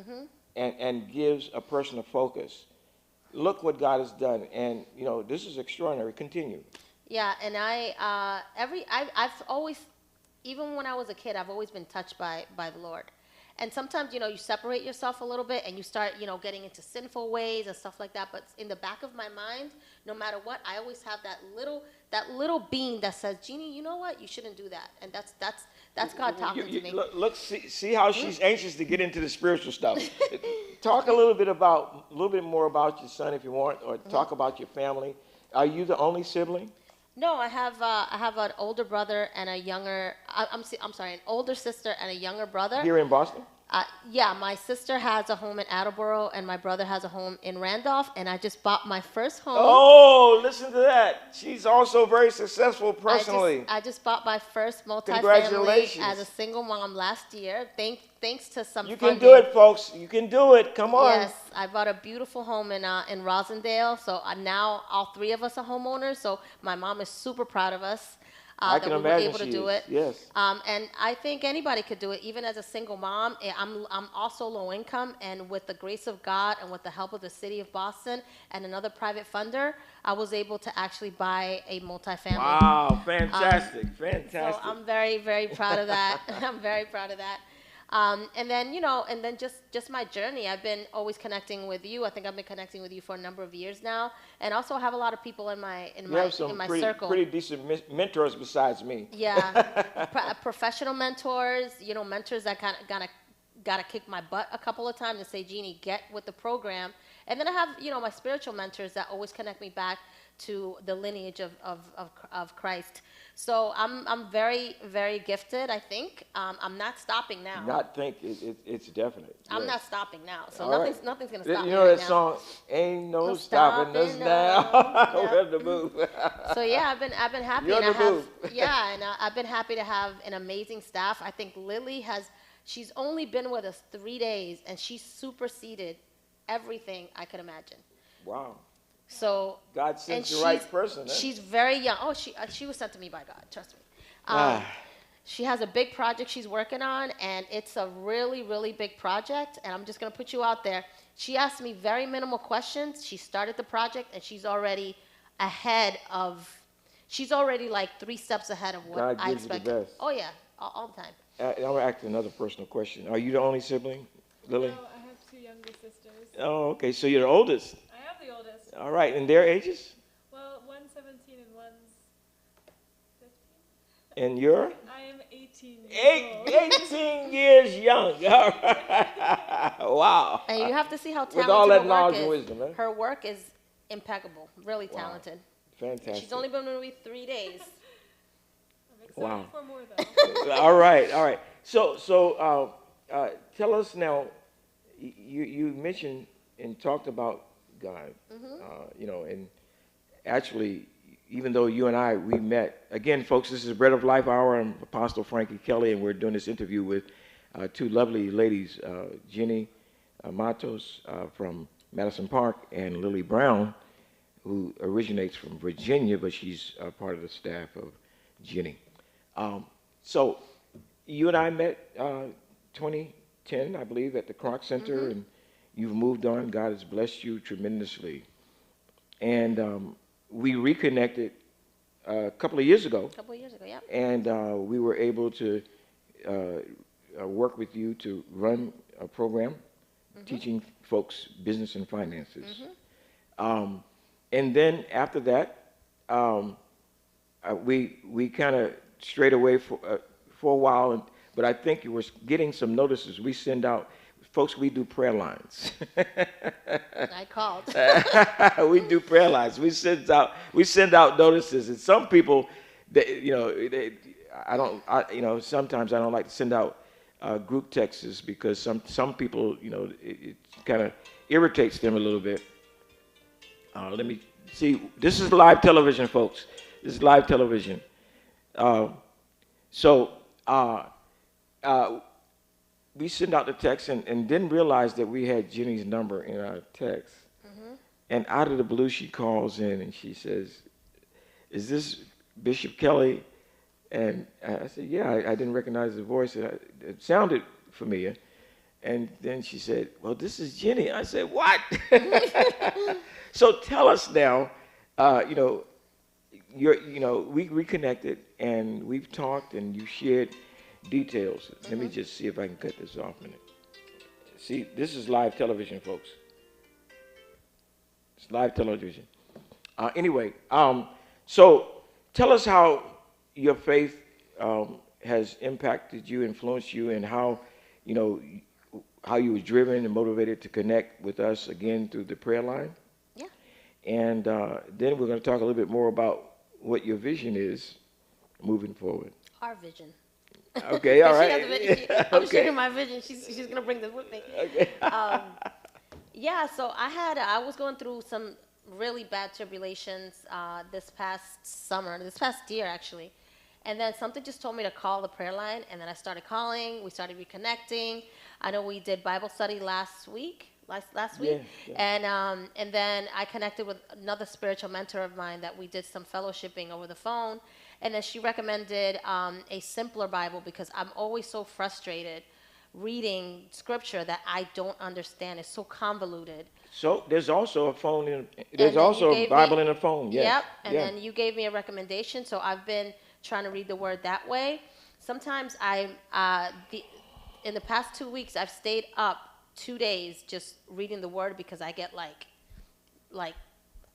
and gives a person a focus. Look what God has done, and this is extraordinary. Continue. Yeah, and I've always, even when I was a kid, I've always been touched by the Lord. And sometimes, you separate yourself a little bit and you start, getting into sinful ways and stuff like that. But in the back of my mind, no matter what, I always have that little being that says, Jeannie, you know what? You shouldn't do that. And that's God talking to me. Look, see how she's anxious to get into the spiritual stuff. Talk a little bit more about your son if you want, or talk about your family. Are you the only sibling? No, I have an older brother and a younger. I'm sorry, an older sister and a younger brother. Here in Boston? Yeah, my sister has a home in Attleboro, and my brother has a home in Randolph, and I just bought my first home. Oh, listen to that. She's also very successful personally. I just bought my first multifamily Congratulations. as a single mom last year. Thanks to some You funding. can do it, folks. You can do it. Come on. Yes, I bought a beautiful home in Rosendale. So now all three of us are homeowners. So my mom is super proud of us. I that can we were imagine able to she do is. it. Yes. And I think anybody could do it, even as a single mom. I'm also low income, and with the grace of God and with the help of the city of Boston and another private funder, I was able to actually buy a multifamily. Wow, fantastic, fantastic. So I'm very, very proud of that. I'm very proud of that. And then just my journey. I've been always connecting with you. I think I've been connecting with you for a number of years now, and also have a lot of people in my you have some circle. pretty decent mentors besides me. Yeah, professional mentors. Mentors that gotta kick my butt a couple of times and say, Jeannie, get with the program. And then I have my spiritual mentors that always connect me back to the lineage of Christ. So I'm very, very gifted, I think. I'm not stopping now. It's definite. I'm yes. not stopping now. So All right. nothing's going to stop me You know right that now. song, Ain't No No Stopping Us stopping Now. now. We have to move. So yeah, I've been happy. You're and the move. I've been happy to have an amazing staff. I think Lily she's only been with us 3 days, and she's superseded everything I could imagine. Wow. So God sent the right person. She's very young. Oh, she was sent to me by God. Trust me. She has a big project she's working on, and it's a really, really big project. And I'm just going to put you out there. She asked me very minimal questions. She started the project, and she's already like 3 steps ahead of what God I gives you the expected. best. Oh yeah, all the time. I'm going to ask another personal question. Are you the only sibling, Lily? No, I have 2 younger sisters. Oh, okay. So you're the oldest. I am the oldest. All right. And their ages? Well, one's 17 and one's 15. And you're? I am 18 18 years old. 18 years young. All right. Wow. And you have to see how With all talented her that work knowledge is. and wisdom, huh? Her work is impeccable, really Wow. talented. Fantastic. She's only been with me 3 days. I'm excited Wow. for more though. All right, all right. So, tell us now. You mentioned and talked about God. And actually, even though you and we met again, folks. This is Bread of Life Hour. I'm Apostle Frankie Kelly, and we're doing this interview with two lovely ladies, Jenny Matos from Madison Park, and Lily Brown, who originates from Virginia, but she's part of the staff of Jenny. So you and I met 2010, I believe, at the Kroc Center, and you've moved on. God has blessed you tremendously. And we reconnected a couple of years ago. A couple of years ago, yeah. And we were able to work with you to run a program teaching folks business and finances. And then after that, we kind of strayed away for a while, but I think you were getting some notices. We send out, folks, we do prayer lines. I called. We do prayer lines. We send out notices, and some people, sometimes I don't like to send out group texts because some people, it kind of irritates them a little bit. Let me see. This is live television, folks. This is live television. We sent out the text and didn't realize that we had Jenny's number in our text. And out of the blue, she calls in and she says, "Is this Bishop Kelly?" And I said, "Yeah." I didn't recognize the voice. It sounded familiar. And then she said, "Well, this is Jenny." I said, "What?" So tell us now, we reconnected and we've talked and you shared details. Let me just see if I can cut this off a minute. See, this is live television, folks. It's live television. Anyway, so tell us how your faith has impacted you, influenced you, and how you were driven and motivated to connect with us again through the prayer line. Yeah. And then we're going to talk a little bit more about what your vision is moving forward. Our vision. Okay, all right. I'm sharing my vision. She's going to bring this with me. Okay. Yeah, so I was going through some really bad tribulations this past year actually. And then something just told me to call the prayer line, and then I started calling. We started reconnecting. I know we did Bible study last week, Yeah. and then I connected with another spiritual mentor of mine that we did some fellowshipping over the phone, and then she recommended a simpler Bible because I'm always so frustrated reading scripture that I don't understand. It's so convoluted. So there's also a phone then also you a gave Bible me- in a phone. Yes. Yep, and Yeah. then you gave me a recommendation, so I've been trying to read the word that way. Sometimes in the past 2 weeks, I've stayed up 2 days just reading the word because I get like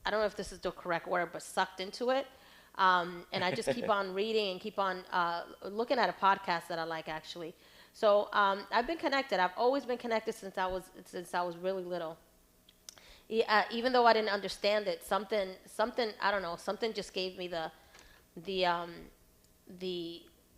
I don't know if this is the correct word, but sucked into it. And I just keep on reading and keep on looking at a podcast that I like actually. So I've been connected. I've always been connected since I was really little. Even though I didn't understand it, something I don't know, something just gave me the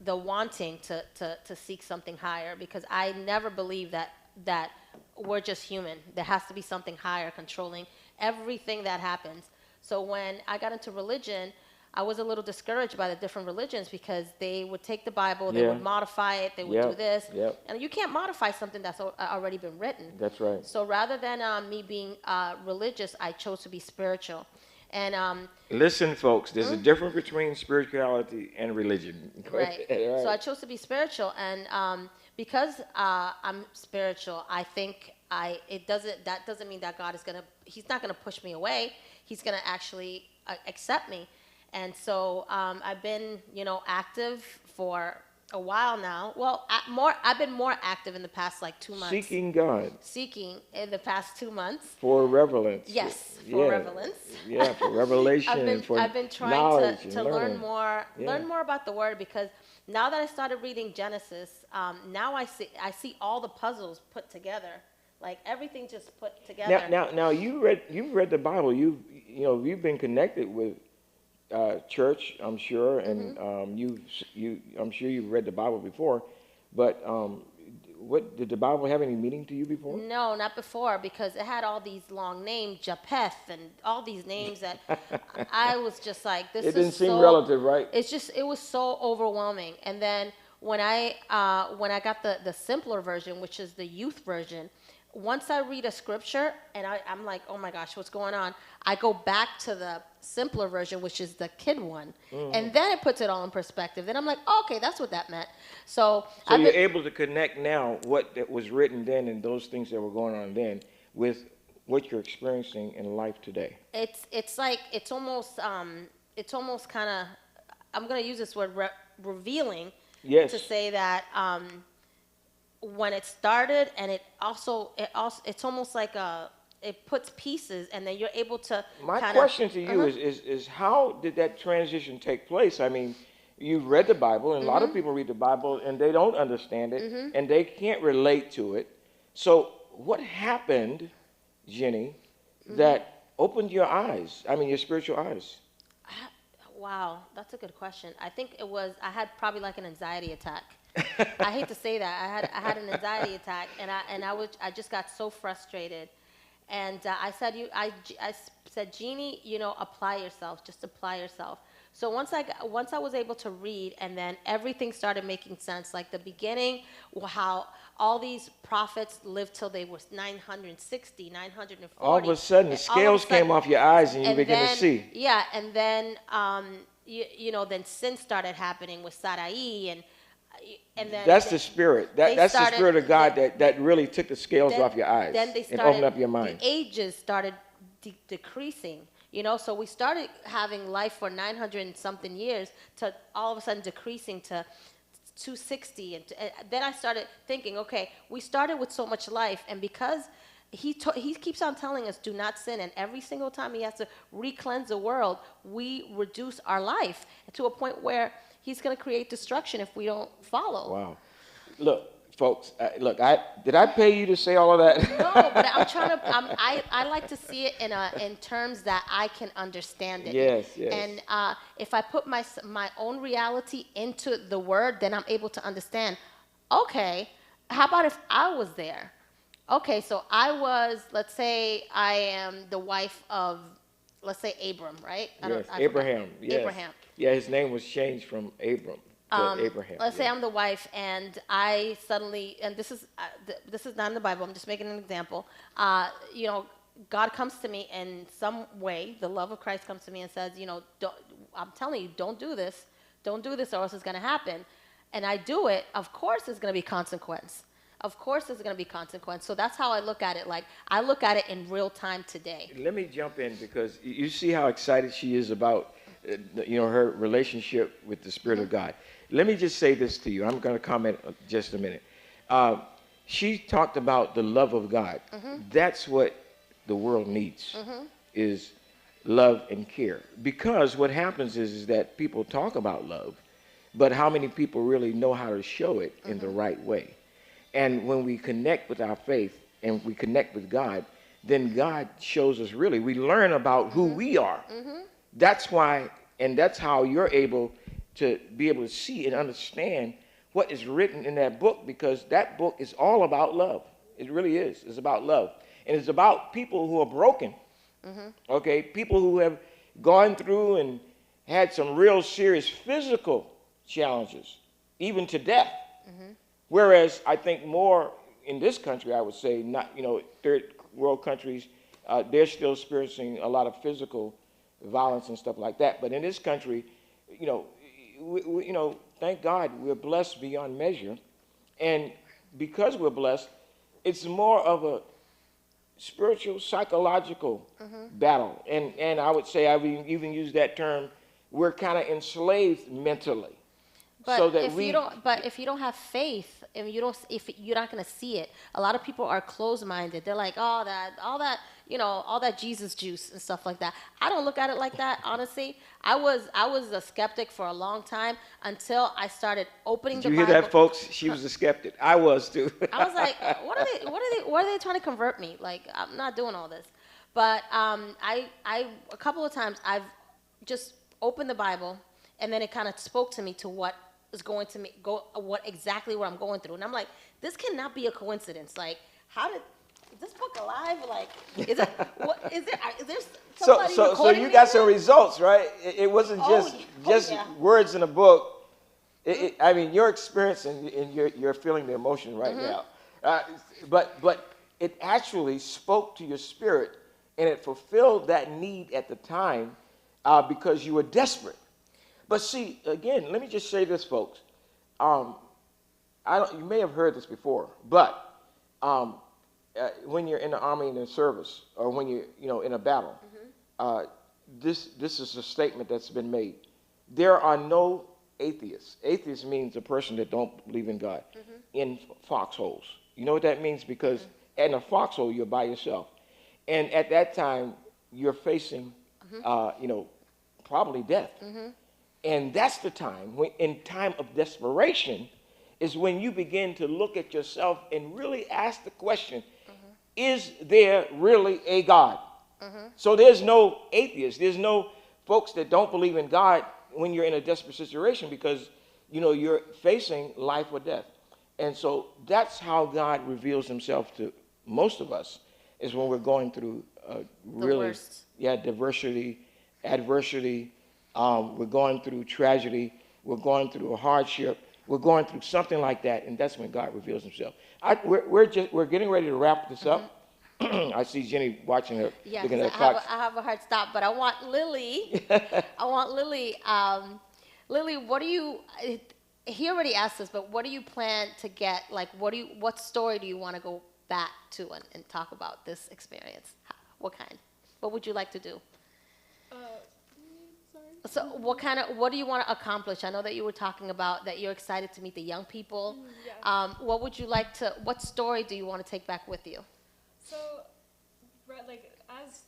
wanting to seek something higher, because I never believed that we're just human. There has to be something higher controlling everything that happens. So when I got into religion, I was a little discouraged by the different religions because they would take the Bible, they would modify it, they would do this. Yep. And you can't modify something that's already been written. That's right. So rather than me being religious, I chose to be spiritual. And Listen, folks, there's a difference between spirituality and religion. right. Right. So I chose to be spiritual, and because I'm spiritual, I think that doesn't mean that He's not gonna push me away. He's gonna actually accept me. And so I've been, active for A while now. Well, I've been more active in the past like 2 months. Seeking God Seeking in the past 2 months. for relevance. Yes, Yeah. for relevance. Yeah, for revelation and for I've been trying knowledge to and learn learning. more Yeah. learn more about the word, because now that I started reading Genesis, now I see all the puzzles put together, like everything just put together. Now you've read the Bible. You've been connected with church, I'm sure, and I'm sure you've read the Bible before. But what did the Bible have any meaning to you before? No, not before, because it had all these long names, Japheth, and all these names that I was just like, this It is didn't seem so, relative, right? it was so overwhelming. And then when I got the simpler version, which is the youth version, once I read a scripture and I'm like, oh my gosh, what's going on? I go back to the simpler version, which is the kid one, and then it puts it all in perspective. Then I'm like, oh, okay, that's what that meant. So you're able to connect now what that was written then and those things that were going on then with what you're experiencing in life today. It's like it's almost kind of, I'm gonna use this word, revealing. Yes. To say that when it started, and it's almost like it puts pieces, and then you're able to. My question to you is how did that transition take place? I mean, you've read the Bible, and a lot of people read the Bible and they don't understand it, and they can't relate to it. So what happened, Jenny, that opened your eyes? I mean, your spiritual eyes. Wow, that's a good question. I think I had probably like an anxiety attack. I hate to say that. I had an anxiety attack, and I just got so frustrated, and I said, Jeannie, apply yourself, just apply yourself. So once I was able to read, and then everything started making sense. Like the beginning, how all these prophets lived till they were 960, 940. All of a sudden, the scales came off your eyes, and you began to see. Yeah, and then then sin started happening with Sarai, and then that's the spirit. That's the spirit of God that really took the scales off your eyes and opened up your mind. The ages started decreasing. So we started having life for 900 and something years to all of a sudden decreasing to 260, and then I started thinking, okay, we started with so much life, and because he keeps on telling us, do not sin, and every single time he has to re-cleanse the world, we reduce our life to a point where he's going to create destruction if we don't follow. Wow. Look, folks, did I pay you to say all of that? No, but I'm trying to, I like to see it in terms that I can understand it. Yes, yes. And if I put my own reality into the word, then I'm able to understand, okay, how about if I was there? Okay, so let's say I am the wife of, let's say, Abram, right? Yes, Abraham. Yes. Abraham. Yeah, his name was changed from Abram to Abraham. Let's say I'm the wife, and I suddenly, and this is not in the Bible, I'm just making an example. God comes to me in some way, the love of Christ comes to me and says, I'm telling you, don't do this, or else it's going to happen. And I do it, of course there's going to be consequence. Of course there's going to be consequence. So that's how I look at it. Like, I look at it in real time today. Let me jump in, because you see how excited she is about her relationship with the Spirit of God. Let me just say this to you. I'm going to comment just a minute. She talked about the love of God. That's what the world needs, is love and care. Because what happens is that people talk about love, but how many people really know how to show it in the right way? And when we connect with our faith and we connect with God, then God shows us really. We learn about who we are. That's why, and that's how you're able to see and understand what is written in that book, because that book is all about love. It really is. It's about love. And it's about people who are broken, okay? People who have gone through and had some real serious physical challenges, even to death. Whereas I think more in this country, I would say, not, third world countries, they're still experiencing a lot of physical violence and stuff like that. But in this country, thank God we're blessed beyond measure. And because we're blessed, it's more of a spiritual, psychological battle. And I would say, I've even used that term, we're kind of enslaved mentally. so that we. But if you don't have faith, if you're not gonna see it, a lot of people are closed-minded. They're like, oh, all that Jesus juice and stuff like that. I don't look at it like that, honestly. I was a skeptic for a long time until I started opening Did the you hear Bible. that, folks? She was a skeptic. I was too. I was like, what are they trying to convert me? Like, I'm not doing all this. But I a couple of times I've just opened the Bible, and then it kind of spoke to me to what is going to what exactly what I'm going through, and I'm like, this cannot be a coincidence. Like, is this book alive? Like, is it is there somebody So recording you me got in some it? results, right? It wasn't just yeah. words in a book. I mean, your experience and you're feeling the emotion right now. But it actually spoke to your spirit, and it fulfilled that need at the time because you were desperate. But see, again, let me just say this, folks. You may have heard this before, but when you're in the army and in service, or when you're in a battle, this is a statement that's been made. There are no atheists. Atheist means a person that don't believe in God in foxholes. You know what that means? Because in a foxhole, you're by yourself, and at that time, you're facing, probably death. And that's the time when, in time of desperation, is when you begin to look at yourself and really ask the question, is there really a God? So there's no atheists. There's no folks that don't believe in God when you're in a desperate situation, because, you're facing life or death. And so that's how God reveals himself to most of us, is when we're going through really, diversity, adversity. We're going through tragedy. We're going through a hardship. We're going through something like that, and that's when God reveals himself. We're getting ready to wrap this up. I see Jenny watching her, looking at the clock. I have a hard stop, but I want Lily. Lily, what do you? He already asked us, but what do you plan to get? Like, what story do you want to go back to and talk about this experience? What kind? What would you like to do? So what do you want to accomplish? I know that you were talking about that you're excited to meet the young people. Yes. What story do you want to take back with you? So, like, as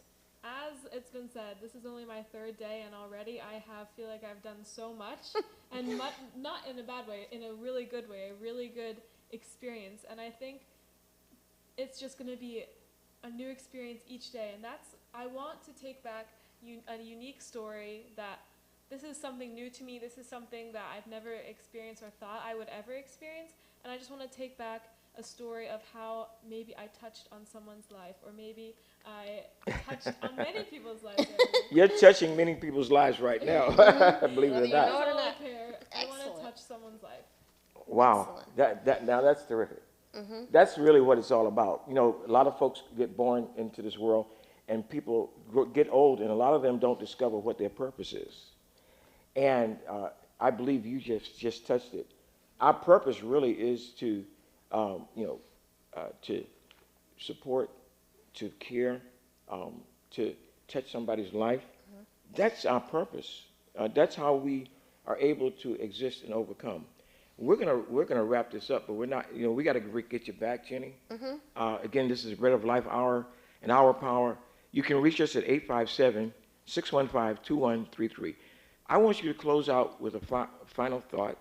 it's been said, this is only my third day, and already I feel like I've done so much, and not in a bad way, in a really good way, a really good experience. And I think it's just going to be a new experience each day, and I want to take back a unique story that this is something new to me. This is something that I've never experienced or thought I would ever experience, and I just want to take back a story of how maybe I touched on someone's life, or maybe I touched on many people's lives. You're touching many people's lives right now, believe it or not. I want to touch someone's life. Wow, now that's terrific. That's really what it's all about. A lot of folks get born into this world, and people get old, and a lot of them don't discover what their purpose is. And I believe you just touched it. Our purpose really is to support, to care, to touch somebody's life. That's our purpose. That's how we are able to exist and overcome. We're gonna wrap this up, but we're not. We got to get you back, Jenny. Again, this is Bread of Life Hour and Hour Power. You can reach us at 857-615-2133. I want you to close out with a final thought.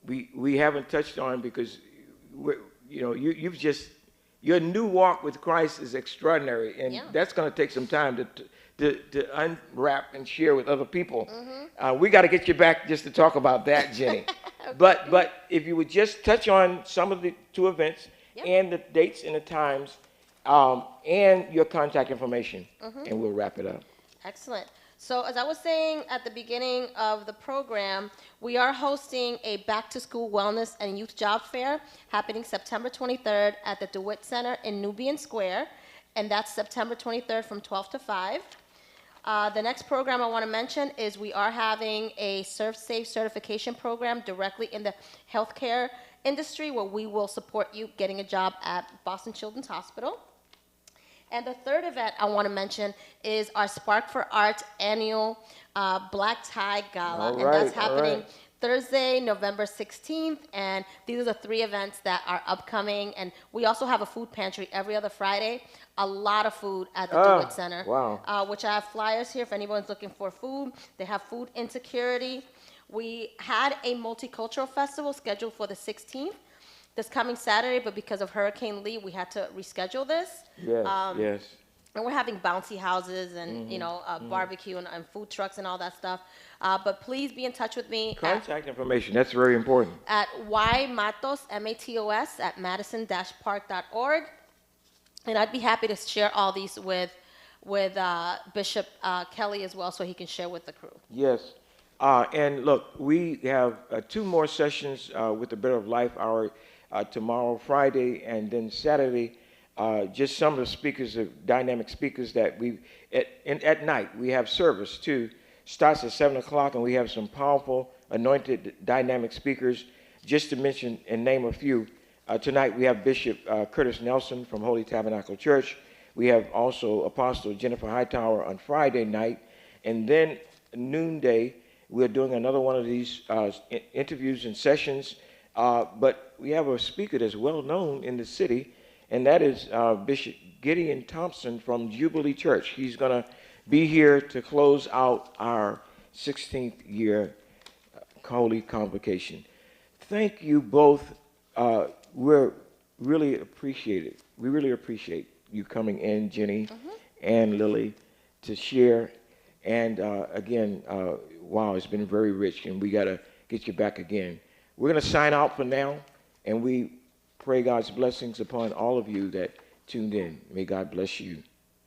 We haven't touched on, because your new walk with Christ is extraordinary, and that's going to take some time to unwrap and share with other people. We got to get you back just to talk about that, Jenny. Okay. But if you would just touch on some of the two events and the dates and the times, and your contact information, and we'll wrap it up. Excellent. So as I was saying at the beginning of the program, we are hosting a back-to-school wellness and youth job fair happening September 23rd at the DeWitt Center in Nubian Square, and that's September 23rd from 12 to 5. The next program I want to mention is we are having a ServSafe certification program directly in the healthcare industry, where we will support you getting a job at Boston Children's Hospital. And the third event I want to mention is our Spark for Arts annual Black Tie Gala. All And that's right, all happening right. Thursday, November 16th. And these are the three events that are upcoming. And we also have a food pantry every other Friday. A lot of food at the Ah, DeWitt Center, wow. which I have flyers here if anyone's looking for food. They have food insecurity. We had a multicultural festival scheduled for the 16th this coming Saturday, but because of Hurricane Lee, we had to reschedule this. Yes, Um, yes. and we're having bouncy houses and barbecue and food trucks and all that stuff. But please be in touch with me Contact information, that's very important. at ymatos, M-A-T-O-S, at madison-park.org. And I'd be happy to share all these with Bishop Kelly as well, so he can share with the crew. Yes. And look, we have two more sessions with the Better of Life Hour tomorrow, Friday, and then Saturday. Just some of the speakers, dynamic speakers that at night, we have service too. Starts at 7 o'clock, and we have some powerful, anointed, dynamic speakers. Just to mention and name a few, tonight we have Bishop Curtis Nelson from Holy Tabernacle Church. We have also Apostle Jennifer Hightower on Friday night. And then noonday, we're doing another one of these interviews and sessions. But we have a speaker that's well known in the city, and that is Bishop Gideon Thompson from Jubilee Church. He's going to be here to close out our 16th year Holy Convocation. Thank you both. We're really appreciate it. We really appreciate you coming in, Jenny and Lily, to share. And again, wow, it's been very rich, and we got to get you back again. We're going to sign out for now, and we pray God's blessings upon all of you that tuned in. May God bless you.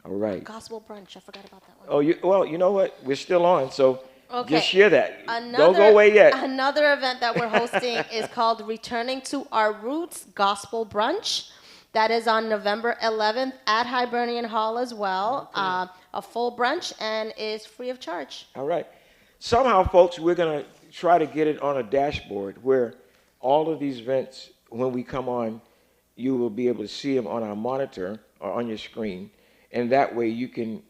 All right. Gospel brunch, I forgot about that one. Oh, well, you know what? We're still on, so Okay. just share that. Don't go away yet. Another event that we're hosting is called Returning to Our Roots Gospel Brunch. That is on November 11th at Hibernian Hall as well. Okay. A full brunch, and is free of charge. All right. Somehow, folks, we're going to try to get it on a dashboard where all of these events, when we come on, you will be able to see them on our monitor or on your screen. And that way you can,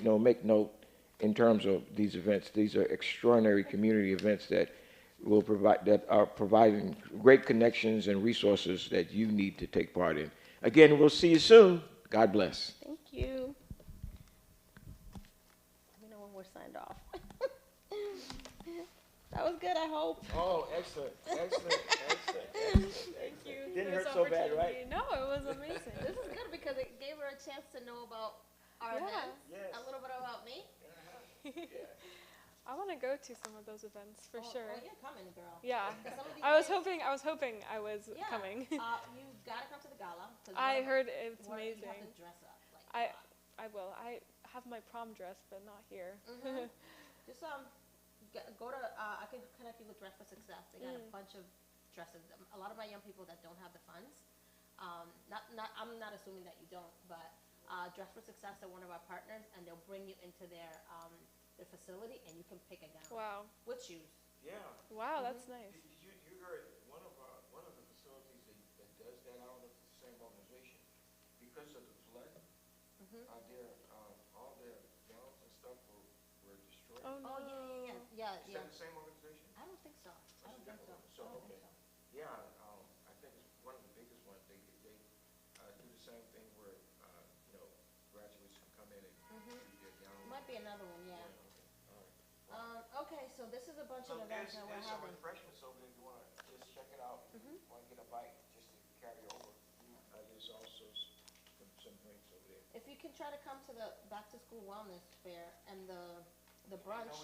make note in terms of these events. These are extraordinary community events that are providing great connections and resources that you need to take part in. Again, we'll see you soon. God bless. Thank you. Let me know when we're signed off. That was good, I hope. Oh, excellent, excellent, excellent. Thank you. Didn't for hurt this so bad, right? opportunity. No, it was amazing. This is good because it gave her a chance to know about our Yeah. events, Yes. a little bit about me. I want to go to some of those events for sure. Oh, you're coming, girl. Yeah. 'Cause some of these I was things- hoping I was Yeah. coming. You gotta come to the gala. 'Cause I one of- heard it's one- amazing. You have to dress up. Like, I a lot. I will. I have my prom dress, but not here. Just go to. I can connect you with Dress for Success. They got a bunch of dresses. A lot of my young people that don't have the funds. I'm not assuming that you don't, but Dress for Success, they're one of our partners, and they'll bring you into their facility, and you can pick a gown Wow. with shoes. Yeah. Wow, that's nice. You heard one of the facilities that does that. I don't know if it's the same organization. Because of the flood, all their gowns and stuff were destroyed. Oh no. Oh yeah. Is that the same organization? I don't think so. I don't think so. So, I don't okay. think so. Yeah, I think it's one of the biggest ones. They do the same thing where graduates can come in and do their gown. Might be another one, yeah. Okay. All right. Okay, so this is a bunch So of events there's that we're some having. refreshments over there. If you want to just check it out, want to get a bite just to carry over. There's also some drinks over there. If you can try to come to the back to school wellness fair and the brunch.